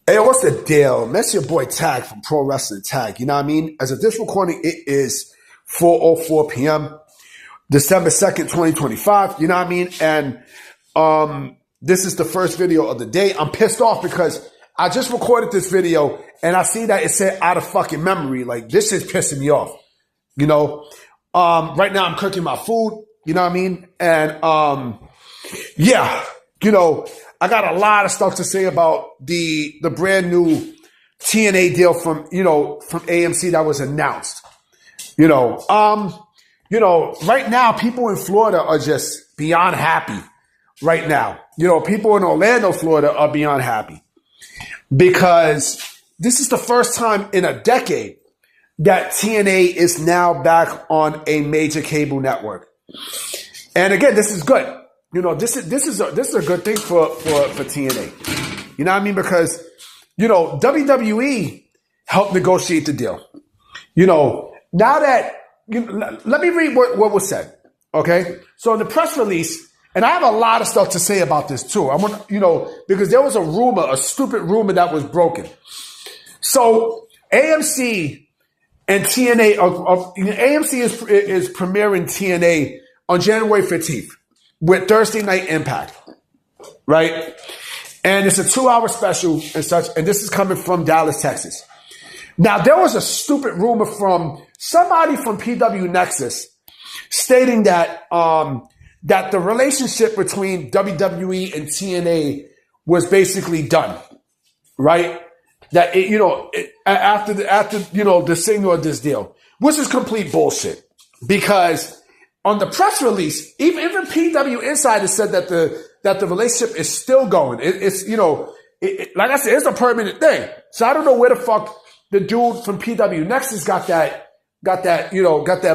Hey, what's the deal? That's your boy Tag from Pro Wrestling Tag. You know what I mean? As of this recording, it is 4:04 p.m. December 2nd, 2025. You know what I mean? And this is the first video of the day. I'm pissed off because I just recorded this video and I see that it said out of fucking memory. Like, this is pissing me off. You know? Right now I'm cooking my food. You know what I mean? And yeah, you know, I got a lot of stuff to say about the brand new TNA deal from AMC that was announced. Right now people in Florida are just beyond happy right now. People in Orlando, Florida are beyond happy because this is the first time in a decade that TNA is now back on a major cable network. And again, this is good. This is a good thing for TNA. You know what I mean? Because, WWE helped negotiate the deal. Now that, let me read what was said. Okay. So in the press release, and I have a lot of stuff to say about this too. I want, because there was a stupid rumor that was broken. So AMC and TNA, AMC is premiering TNA on January 15th. With Thursday Night Impact, right? And it's a 2-hour special and such, and this is coming from Dallas, Texas. Now, there was a stupid rumor from somebody from PW Nexus stating that that the relationship between WWE and TNA was basically done, right? That after the signal of this deal, which is complete bullshit, because on the press release, even PW Insider said that the relationship is still going. It's like I said, it's a permanent thing. So I don't know where the fuck the dude from PW Nexus got that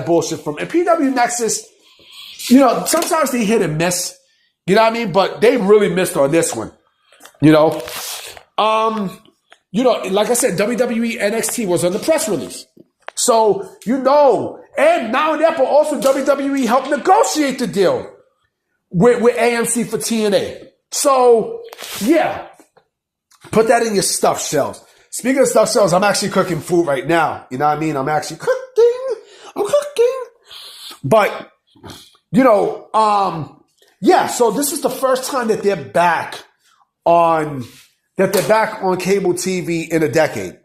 bullshit from. And PW Nexus, sometimes they hit and miss. You know what I mean? But they really missed on this one. Like I said, WWE NXT was on the press release. So, and now in that, but also WWE helped negotiate the deal with AMC for TNA. So, yeah, put that in your stuffed shelves. Speaking of stuffed shelves, I'm actually cooking food right now. You know what I mean? I'm actually cooking. I'm cooking. But, yeah, so this is the first time that they're back on cable TV in a decade.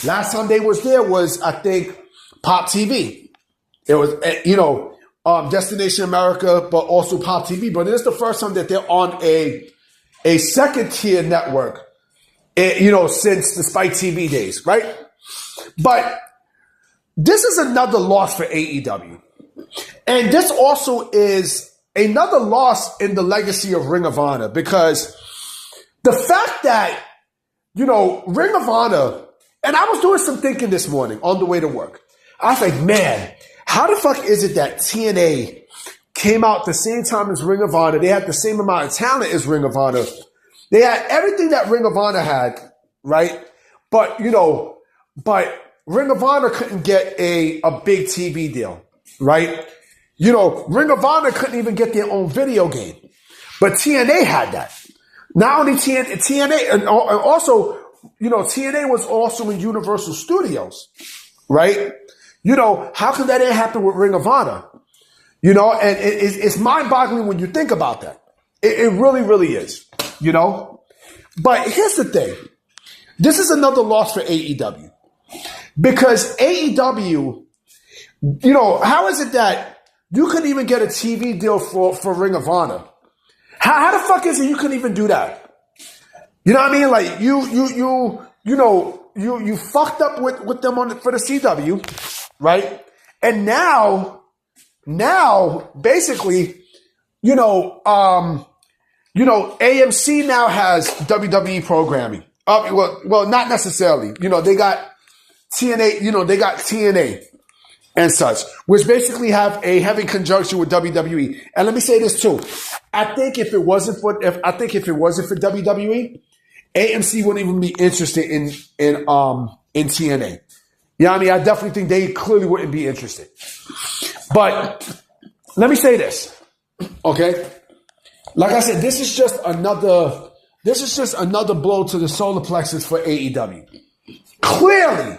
Last time they was there was, I think, Pop TV. It was, Destination America, but also Pop TV. But it is the first time that they're on a second tier network, since the Spike TV days, right? But this is another loss for AEW. And this also is another loss in the legacy of Ring of Honor, because the fact that, Ring of Honor, and I was doing some thinking this morning on the way to work. I was like, man, how the fuck is it that TNA came out the same time as Ring of Honor? They had the same amount of talent as Ring of Honor. They had everything that Ring of Honor had, right? But, Ring of Honor couldn't get a big TV deal, right? Ring of Honor couldn't even get their own video game. But TNA had that. Not only TNA, and also, TNA was also in Universal Studios, right? How could that happen with Ring of Honor? And it's mind-boggling when you think about that. It really, really is, But here's the thing. This is another loss for AEW. Because AEW, how is it that you couldn't even get a TV deal for Ring of Honor? How the fuck is it you couldn't even do that? You know what I mean? Like, you fucked up with them for the CW, right? And now, basically, AMC now has WWE programming. Well, not necessarily. They got TNA, and such, which basically have a heavy conjunction with WWE. And let me say this too. I think if it wasn't for WWE, AMC wouldn't even be interested in TNA. You know what I mean? I definitely think they clearly wouldn't be interested. But let me say this, okay? Like I said, this is this is just another blow to the solar plexus for AEW. Clearly.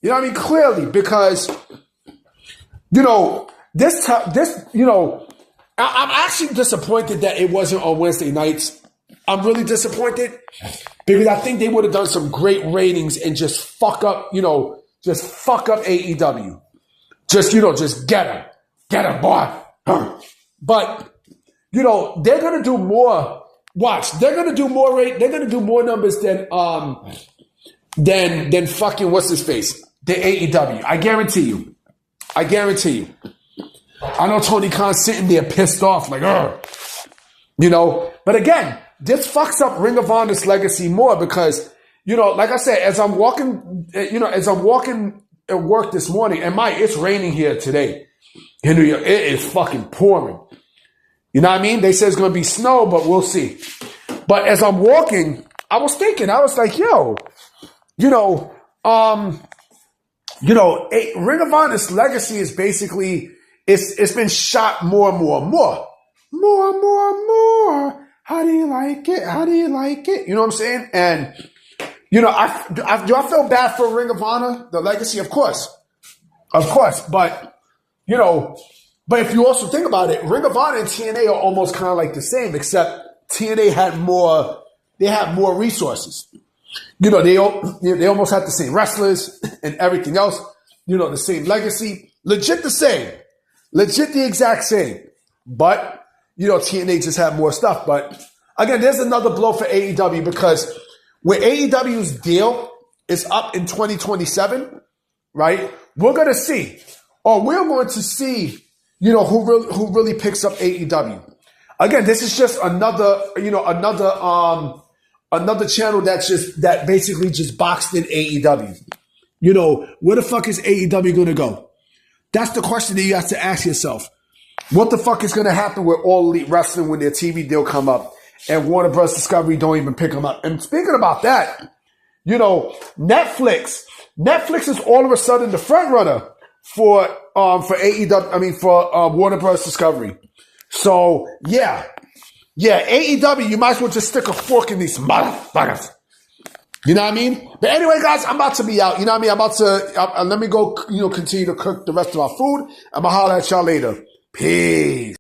You know what I mean? Clearly, because, you know, I'm actually disappointed that it wasn't on Wednesday nights. I'm really disappointed because I think they would have done some great ratings and just fuck up AEW. Just get him, boy. But, you know, they're going to do more. Watch, they're going to do more they're going to do more numbers than fucking what's his face? The AEW. I guarantee you. I know Tony Khan's sitting there pissed off, like, you know. But again, this fucks up Ring of Honor's legacy more because, you know, like I said, as I'm walking at work this morning, and it's raining here today in New York. It is fucking pouring. You know what I mean? They say it's going to be snow, but we'll see. But as I'm walking, I was thinking, I was like, yo, Ring of Honor's legacy is basically, it's been shot more and more and more. More and more and more. How do you like it? How do you like it? You know what I'm saying? And, you know, do I feel bad for Ring of Honor? The legacy, of course. But, you know, but if you also think about it, Ring of Honor and TNA are almost kind of like the same, except TNA had more resources. You know, they almost had the same wrestlers and everything else. You know, the same legacy. Legit the same. Legit the exact same. But, you know, TNA just had more stuff. But, again, there's another blow for AEW because when AEW's deal is up in 2027, right, we're going to see, you know, who really picks up AEW. Again, this is just another channel that basically just boxed in AEW. You know, where the fuck is AEW going to go? That's the question that you have to ask yourself. What the fuck is going to happen with All Elite Wrestling when their TV deal come up and Warner Bros. Discovery don't even pick them up? And speaking about that, you know, Netflix is all of a sudden the front runner for AEW. For Warner Bros. Discovery. So yeah, AEW, you might as well just stick a fork in these motherfuckers. You know what I mean? But anyway, guys, I'm about to be out. You know what I mean? I'm about to let me go. You know, continue to cook the rest of our food. I'm gonna holler at y'all later. Peace.